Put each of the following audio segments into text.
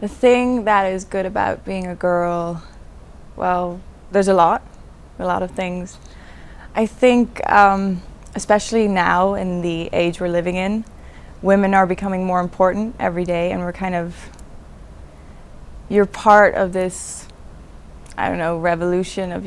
The thing that is good about being a girl, well, there's a lot of things. I think, especially now in the age we're living in, women are becoming more important every day, and you're part of this, I don't know, revolution of,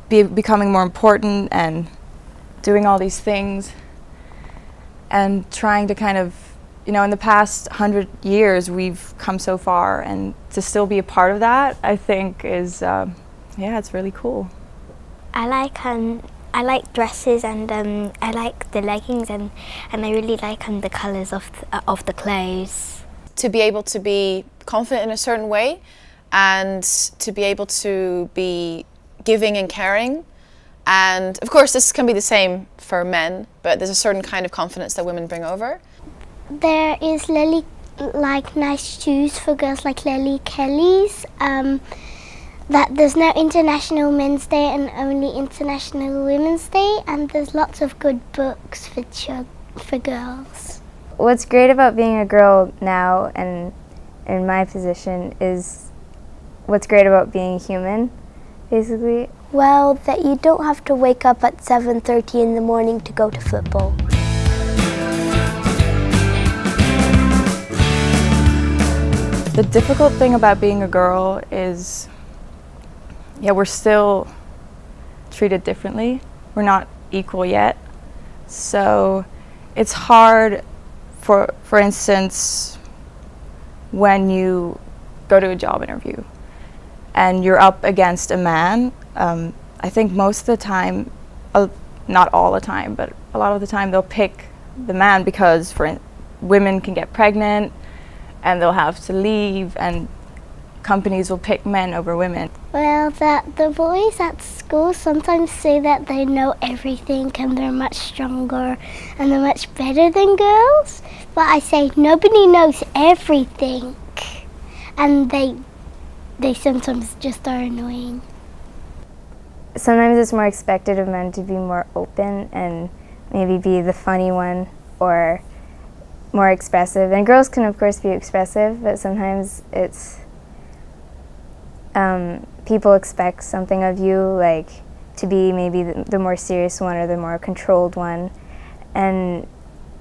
becoming more important and doing all these things and trying to kind of, in the past 100 years, we've come so far, and to still be a part of that, I think is, it's really cool. I like dresses, and I like the leggings, and I really like the colours of the clothes. To be able to be confident in a certain way, and to be able to be giving and caring. And of course this can be the same for men, but there's a certain kind of confidence that women bring over. There is like nice shoes for girls like Lily Kelly's. That there's no International Men's Day and only International Women's Day, and there's lots of good books for girls. What's great about being a girl now and in my position is what's great about being human, basically. Well, that you don't have to wake up at 7:30 in the morning to go to football. The difficult thing about being a girl is, we're still treated differently. We're not equal yet. So it's hard, for instance, when you go to a job interview and you're up against a man. I think most of the time, not all the time, but a lot of the time they'll pick the man because women can get pregnant and they'll have to leave, and companies will pick men over women. Well, that the boys at school sometimes say that they know everything and they're much stronger and they're much better than girls. But I say nobody knows everything, and they sometimes just are annoying. Sometimes it's more expected of men to be more open and maybe be the funny one or more expressive. And girls can of course be expressive, but sometimes it's people expect something of you, like to be maybe the more serious one or the more controlled one and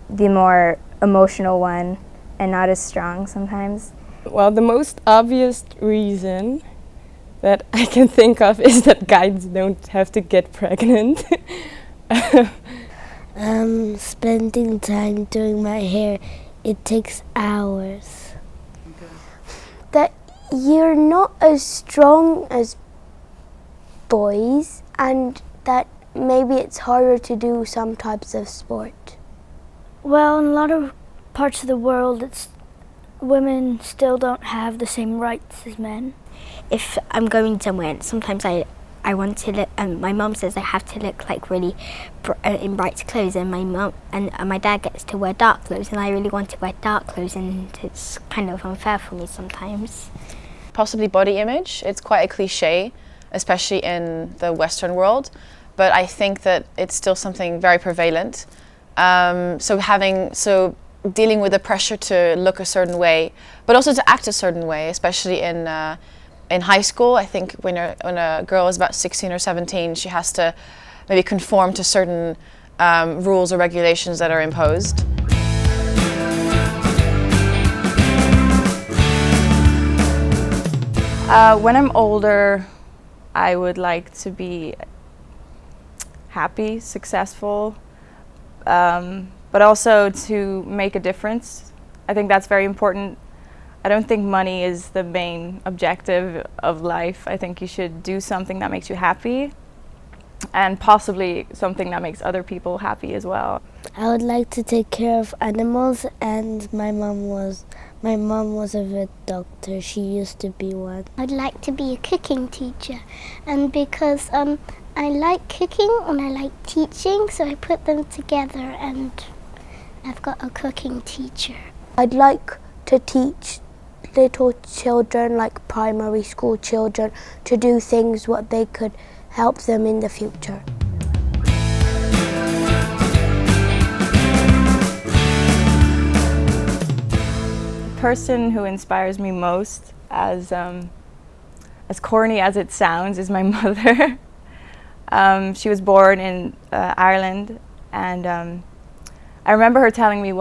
the more emotional one and not as strong sometimes. Well, the most obvious reason that I can think of is that guys don't have to get pregnant. Spending time doing my hair, it takes hours. That you're not as strong as boys, and that maybe it's harder to do some types of sport. Well, in a lot of parts of the world, women still don't have the same rights as men. If I'm going somewhere, sometimes I want to look, my mum says I have to look like really in bright clothes, and my mum and my dad gets to wear dark clothes, and I really want to wear dark clothes, and it's kind of unfair for me sometimes. Possibly body image. It's quite a cliche, especially in the Western world, but I think that it's still something very prevalent. So dealing with the pressure to look a certain way, but also to act a certain way, especially in high school. I think when a girl is about 16 or 17, she has to maybe conform to certain rules or regulations that are imposed. When I'm older, I would like to be happy, successful, but also to make a difference. I think that's very important. I don't think money is the main objective of life. I think you should do something that makes you happy, and possibly something that makes other people happy as well. I would like to take care of animals, and my mom was a vet doctor. She used to be one. I'd like to be a cooking teacher, and because I like cooking and I like teaching, so I put them together and I've got a cooking teacher. I'd like to teach little children, like primary school children, to do things what they could help them in the future. person who inspires me most, as corny as it sounds, is my mother. She was born in Ireland, and I remember her telling me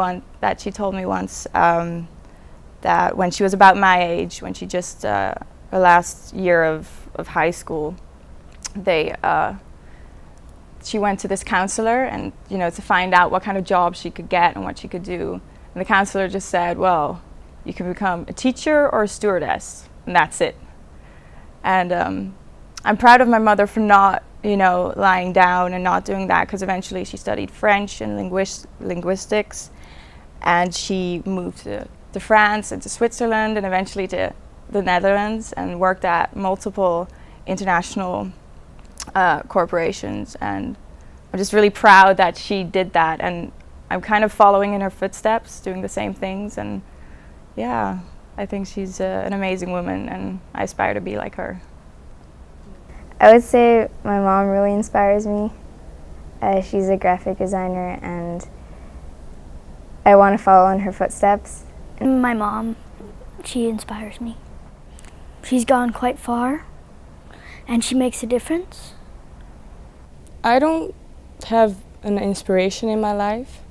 that she told me once that when she was about my age, when she just her last year of high school, she went to this counselor and to find out what kind of job she could get and what she could do. And the counselor just said, well, you can become a teacher or a stewardess, and that's it. And I'm proud of my mother for not, lying down and not doing that, because eventually she studied French and linguistics, and she moved to France and to Switzerland and eventually to the Netherlands and worked at multiple international corporations. And I'm just really proud that she did that, and I'm kind of following in her footsteps, doing the same things. And yeah, I think she's an amazing woman, and I aspire to be like her. I would say my mom really inspires me. She's a graphic designer, and I want to follow in her footsteps. My mom, she inspires me. She's gone quite far, and she makes a difference. I don't have an inspiration in my life.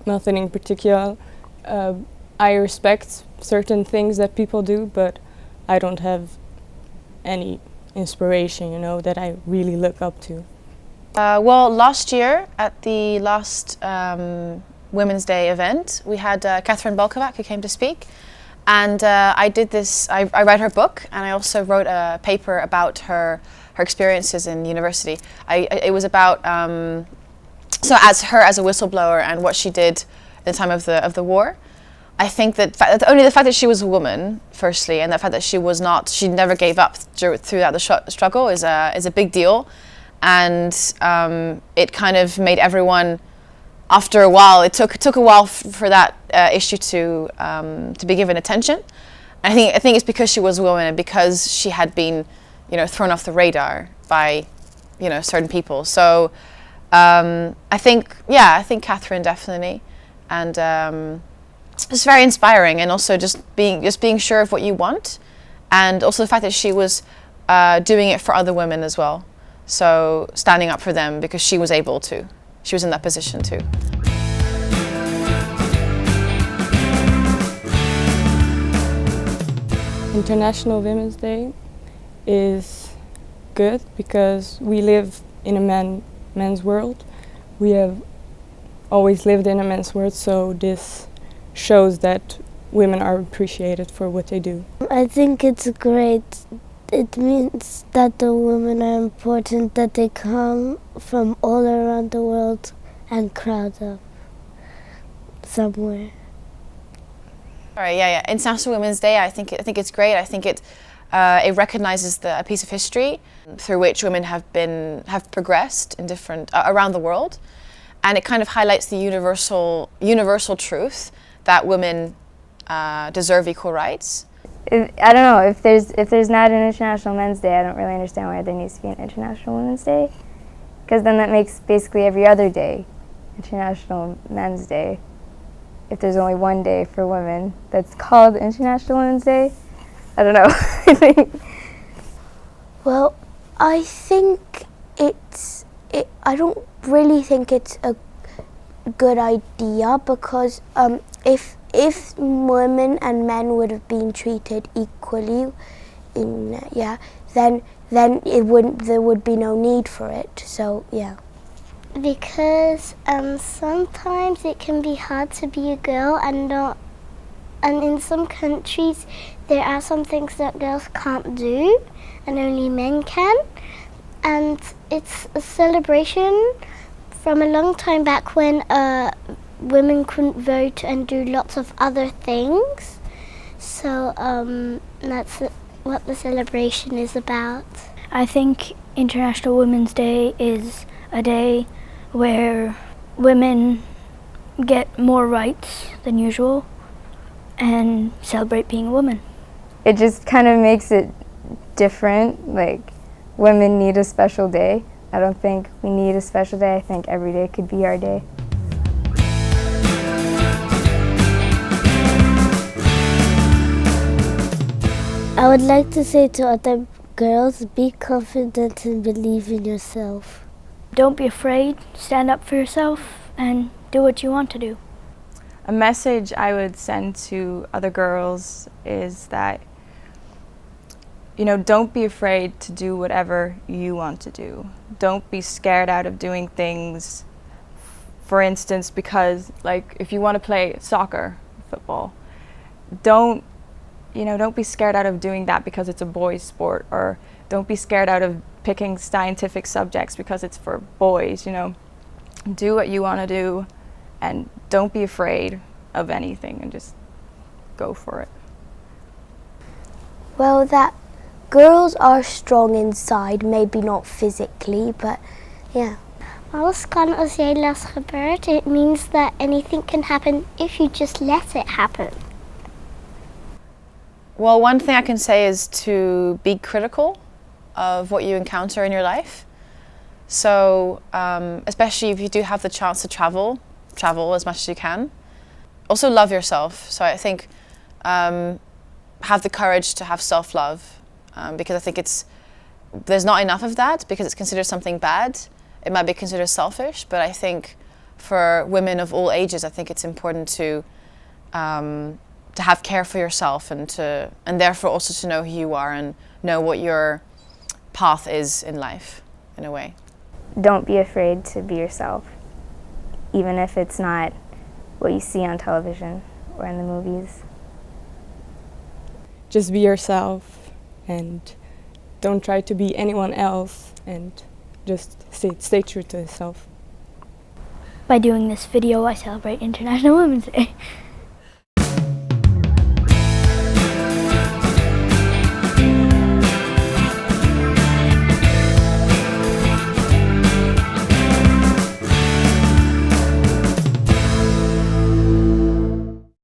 Nothing in particular. I respect certain things that people do, but I don't have any inspiration, that I really look up to. Well, last year at the last Women's Day event, we had Catherine Balkovac who came to speak, and I did this. I read her book, and I also wrote a paper about her experiences in university. It was about so as a whistleblower and what she did at the time of the war. I think that only the fact that she was a woman, firstly, and the fact that she never gave up throughout the struggle is a big deal, and it kind of made everyone. After a while, it took a while for that issue to be given attention. I think it's because she was a woman and because she had been, thrown off the radar by, certain people. So I think Catherine definitely, and it's very inspiring, and also just being sure of what you want, and also the fact that she was doing it for other women as well. So standing up for them because she was able to. She was in that position too. International Women's Day is good because we live in a men's world. We have always lived in a men's world, so this shows that women are appreciated for what they do. I think it's great. It means that the women are important, that they come from all around the world and crowd up somewhere. All right, yeah. International Women's Day. I think it's great. I think it recognizes a piece of history through which women have progressed in different around the world, and it kind of highlights the universal truth that women deserve equal rights. I don't know, if there's not an International Men's Day, I don't really understand why there needs to be an International Women's Day, because then that makes basically every other day International Men's Day. If there's only one day for women that's called International Women's Day, I don't know. Well, I think I don't really think it's a good idea, because if women and men would have been treated equally, then there would be no need for it. So yeah. Because sometimes it can be hard to be a girl, and in some countries there are some things that girls can't do and only men can, and it's a celebration from a long time back when women couldn't vote and do lots of other things. So that's what the celebration is about. I think International Women's Day is a day where women get more rights than usual and celebrate being a woman. It just kind of makes it different, like women need a special day. I don't think we need a special day. I think every day could be our day. I would like to say to other girls, be confident and believe in yourself. Don't be afraid, stand up for yourself, and do what you want to do. A message I would send to other girls is that, you know, don't be afraid to do whatever you want to do. Don't be scared out of doing things, for instance, because, like, if you want to play soccer, football, don't be scared out of doing that because it's a boys' sport, or don't be scared out of picking scientific subjects because it's for boys, you know. Do what you want to do, and don't be afraid of anything, and just go for it. Well, that girls are strong inside, maybe not physically, but yeah. Alles kan als jij las gebeurt. It means that anything can happen if you just let it happen. Well, one thing I can say is to be critical of what you encounter in your life. So, especially if you do have the chance to travel as much as you can. Also love yourself. So I think have the courage to have self-love, because I think there's not enough of that because it's considered something bad. It might be considered selfish, but I think for women of all ages, I think it's important to have care for yourself and therefore also to know who you are and know what your path is in life, in a way. Don't be afraid to be yourself, even if it's not what you see on television or in the movies. Just be yourself and don't try to be anyone else, and just stay true to yourself. By doing this video, I celebrate International Women's Day.